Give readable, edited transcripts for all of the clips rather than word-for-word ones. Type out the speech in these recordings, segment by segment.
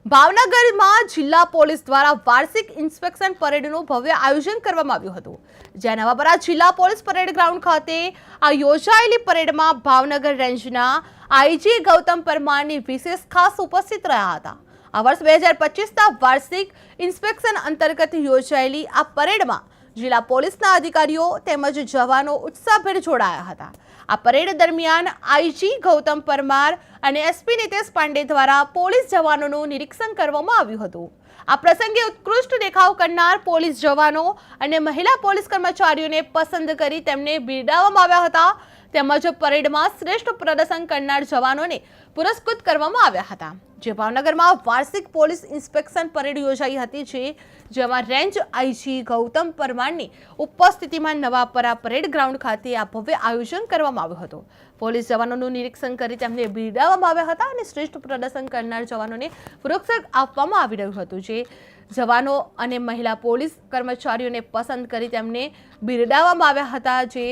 ભાવનગરમાં જિલ્લા પોલીસ દ્વારા વાર્ષિક ઇન્સ્પેક્શન પરેડનું ભવ્ય આયોજન કરવામાં આવ્યું હતું, જ્યાં નવાપરા જિલ્લા પોલીસ પરેડ ગ્રાઉન્ડ ખાતે આ યોજાયેલી પરેડમાં ભાવનગર રેન્જના આઈજી ગૌતમ પરમારની વિશેષ ખાસ ઉપસ્થિત રહ્યા હતા। આ વર્ષ 2025ના વાર્ષિક ઇન્સ્પેક્શન અંતર્ગત યોજાયેલી આ પરેડમાં જિલ્લા પોલીસના અધિકારીઓ તેમજ જવાનો ઉત્સાહભેર જોડાયા હતા। આ પરેડ દરમિયાન આઈજી ગૌતમ પરમાર અને એસપી નિતેશ પાંડે દ્વારા પોલીસ જવાનોનું નિરીક્ષણ કરવામાં આવ્યું હતું। આ પ્રસંગે ઉત્કૃષ્ટ દેખાવ કરનાર પોલીસ જવાનો અને મહિલા પોલીસ કર્મચારીઓને પસંદ કરી તેમને બિરદાવવામાં આવ્યા હતા, તેમજ પરેડમાં શ્રેષ્ઠ પ્રદર્શન કરનાર જવાનોને પુરસ્કૃત કરવામાં આવ્યા હતા। જે ભાવનગરમાં વાર્ષિક પોલીસ ઇન્સ્પેક્શન પરેડ યોજાઈ હતી, જેમાં રેન્જ આઈજી ગૌતમ પરમારની ઉપસ્થિતિમાં નવાપરા પરેડ ગ્રાઉન્ડ ખાતે આ ભવ્ય આયોજન કરવામાં આવ્યું હતું। પોલીસ જવાનોનું નિરીક્ષણ કરી તેમને બિરદાવવામાં આવ્યા હતા અને શ્રેષ્ઠ પ્રદર્શન કરનાર જવાનોને પુરસ્કાર આપવામાં આવી રહ્યું હતું। જે જવાનો અને મહિલા પોલીસ કર્મચારીઓને પસંદ કરી તેમને બિરદાવવામાં આવ્યા હતા। જે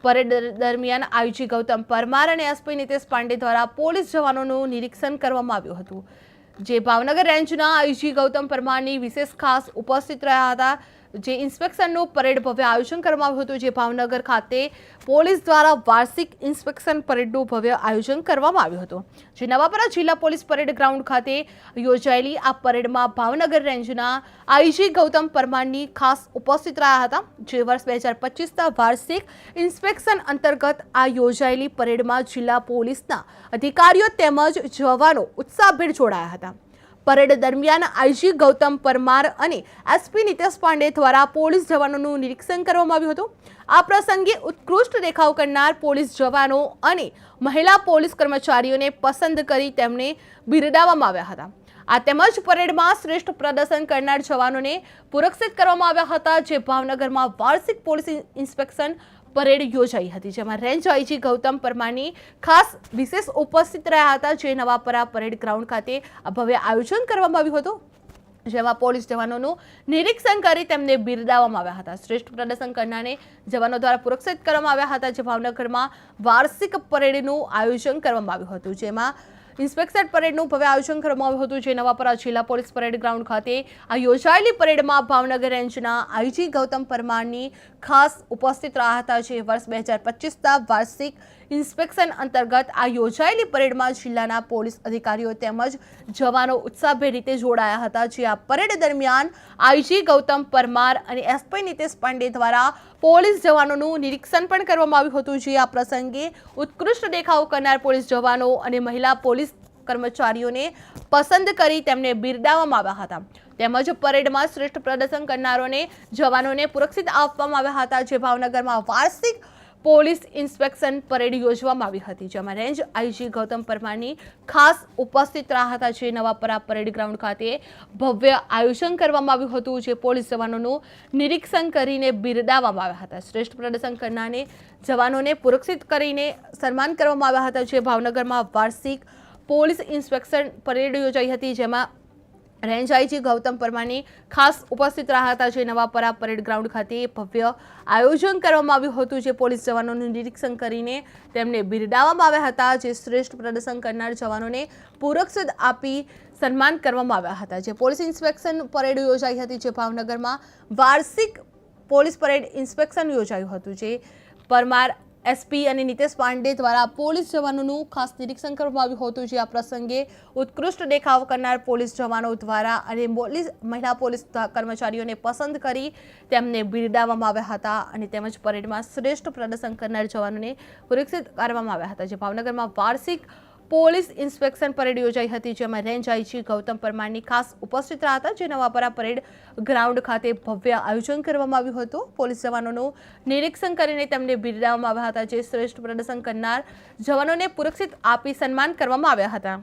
પરેડ દરમિયાન આઈજી ગૌતમ પરમાર અને એસપી નિતેશ પાંડે દ્વારા પોલીસ જવાનોનું નિરીક્ષણ કરવામાં આવ્યું હતું, જે ભાવનગર રેન્જના આઈજી ગૌતમ પરમારની વિશેષ ખાસ ઉપસ્થિત રહ્યા હતા। જે ઇન્સ્પેક્શનનું પરેડ ભવ્ય આયોજન કરવામાં આવ્યું હતું, જે ભાવનગર ખાતે પોલીસ દ્વારા વાર્ષિક ઇન્સ્પેક્શન પરેડનું ભવ્ય આયોજન કરવામાં આવ્યું હતું। જે નવાપરા જિલ્લા પોલીસ પરેડ ગ્રાઉન્ડ ખાતે યોજાયેલી આ પરેડમાં ભાવનગર રેન્જના આઈજી ગૌતમ પરમારની ખાસ ઉપસ્થિત રહ્યા હતા। જે વર્ષ 2025ના વાર્ષિક ઇન્સ્પેક્શન અંતર્ગત આ યોજાયેલી પરેડમાં જિલ્લા પોલીસના અધિકારીઓ તેમજ જવાનો ઉત્સાહભેર જોડાયા હતા। પરેડ દરમિયાન આઈજી ગૌતમ પરમાર અને એસપી નિતેશ પાંડે દ્વારા પોલીસ જવાનોનું નિરીક્ષણ કરવામાં આવ્યું હતું। આ પ્રસંગે ઉત્કૃષ્ટ દેખાવ કરનાર પોલીસ જવાનો અને મહિલા પોલીસ કર્મચારીઓને પસંદ કરી તેમને બિરદાવવામાં આવ્યા હતા। આ તેમજ પરેડમાં શ્રેષ્ઠ પ્રદર્શન કરનાર જવાનોને પુરસ્કૃત કરવામાં આવ્યા હતા। જે ભાવનગરમાં વાર્ષિક પોલીસ ઇન્સ્પેક્શન પરેડ યોજાઈ હતી, જેમાં રેન્જ આઈજી ગૌતમ પરમારની ખાસ વિશેષ ઉપસ્થિત રહ્યા હતા। જે નવાપરા પરેડ ગ્રાઉન્ડ ખાતે આ ભવ્ય આયોજન કરવામાં આવ્યું હતું, જેમાં પોલીસ જવાનોનું નિરીક્ષણ કરી તેમને બિરદાવવામાં આવ્યા હતા। શ્રેષ્ઠ પ્રદર્શન કરનારને જવાનો દ્વારા પુરસ્કૃત કરવામાં આવ્યા હતા। જે ભાવનગરમાં વાર્ષિક પરેડનું આયોજન કરવામાં આવ્યું હતું, જેમાં ઇન્સ્પેક્શન પરેડનું ભવ્ય આયોજન કરવામાં આવ્યું હતું। જે નવાપરા જિલ્લા પોલીસ પરેડ ગ્રાઉન્ડ ખાતે આ યોજાયેલી પરેડમાં ભાવનગર રેન્જના આઈજી ગૌતમ પરમારની ખાસ ઉપસ્થિત રહ્યા હતા। જે વર્ષ 2025ના વાર્ષિક ઇન્સ્પેક્શન અંતર્ગત આ યોજાયેલી પરેડમાં જિલ્લાના પોલીસ અધિકારીઓ તેમજ જવાનો ઉત્સાહભેર રીતે જોડાયા હતા। જે આ પરેડ દરમિયાન આઈજી ગૌતમ પરમાર અને એસપી નિતેશ પાંડે દ્વારા પોલીસ જવાનોનું નિરીક્ષણ પણ કરવામાં આવ્યું હતું। જે આ પ્રસંગે ઉત્કૃષ્ટ દેખાવ કરનાર પોલીસ જવાનો અને મહિલા પોલીસ કર્મચારીઓને પસંદ કરી તેમને બિરદાવવામાં આવ્યા હતા, તેમજ પરેડમાં શ્રેષ્ઠ પ્રદર્શન કરનારોને જવાનોને પુરસ્કૃત આપવામાં આવ્યા હતા। જે ભાવનગરમાં વાર્ષિક પોલીસ ઇન્સ્પેક્શન પરેડ યોજવામાં આવી હતી, જેમાં રેન્જ આઈજી ગૌતમ પરમારની ખાસ ઉપસ્થિત રહ્યા હતા। જે નવાપરા પરેડ ગ્રાઉન્ડ ખાતે ભવ્ય આયોજન કરવામાં આવ્યું હતું, જે પોલીસ જવાનોનું નિરીક્ષણ કરીને બિરદાવવામાં આવ્યા હતા। શ્રેષ્ઠ પ્રદર્શન કરનારને જવાનોને પુરસ્કૃત કરીને સન્માન કરવામાં આવ્યા હતા। જે ભાવનગરમાં વાર્ષિક પોલીસ ઇન્સ્પેક્શન પરેડ યોજાઈ હતી, જેમાં રેન્જ આઈજી ગૌતમ પરમારની ખાસ ઉપસ્થિત રહ્યા હતા। જે નવાપરા પરેડ ગ્રાઉન્ડ ખાતે ભવ્ય આયોજન કરવામાં આવ્યું હતું, જે પોલીસ જવાનોનું નિરીક્ષણ કરીને તેમને બિરદાવવામાં આવ્યા હતા। જે શ્રેષ્ઠ પ્રદર્શન કરનાર જવાનોને પુરસ્કૃત આપી સન્માન કરવામાં આવ્યા હતા। જે પોલીસ ઇન્સ્પેક્શન પરેડ યોજાઈ હતી, જે ભાવનગરમાં વાર્ષિક પોલીસ પરેડ ઇન્સ્પેક્શન યોજાયું હતું। જે પરમાર એસપી અને નિતેશ પાંડે દ્વારા પોલીસ જવાનોનું ખાસ નિરીક્ષણ કરવામાં આવ્યું હતું। જે આ પ્રસંગે ઉત્કૃષ્ટ દેખાવ કરનાર પોલીસ જવાનો દ્વારા અને મહિલા પોલીસ કર્મચારીઓને પસંદ કરી તેમને બિરદાવવામાં આવ્યા હતા અને તેમજ પરેડમાં શ્રેષ્ઠ પ્રદર્શન કરનાર જવાનોને પુરસ્કૃત કરવામાં આવ્યા હતા। જે ભાવનગરમાં વાર્ષિક પોલીસ ઇન્સ્પેક્શન પરેડ યોજાઈ હતી, જેમાં રેન્જ આઈજી ગૌતમ પરમારની ખાસ ઉપસ્થિત રહ્યા હતા। જે નવાપરા પરેડ ગ્રાઉન્ડ ખાતે ભવ્ય આયોજન કરવામાં આવ્યું હતું। પોલીસ જવાનોનું નિરીક્ષણ કરીને તેમને બિરદાવવામાં આવ્યા હતા। જે શ્રેષ્ઠ પ્રદર્શન કરનાર જવાનોને પુરસ્કૃત આપી સન્માન કરવામાં આવ્યા હતા।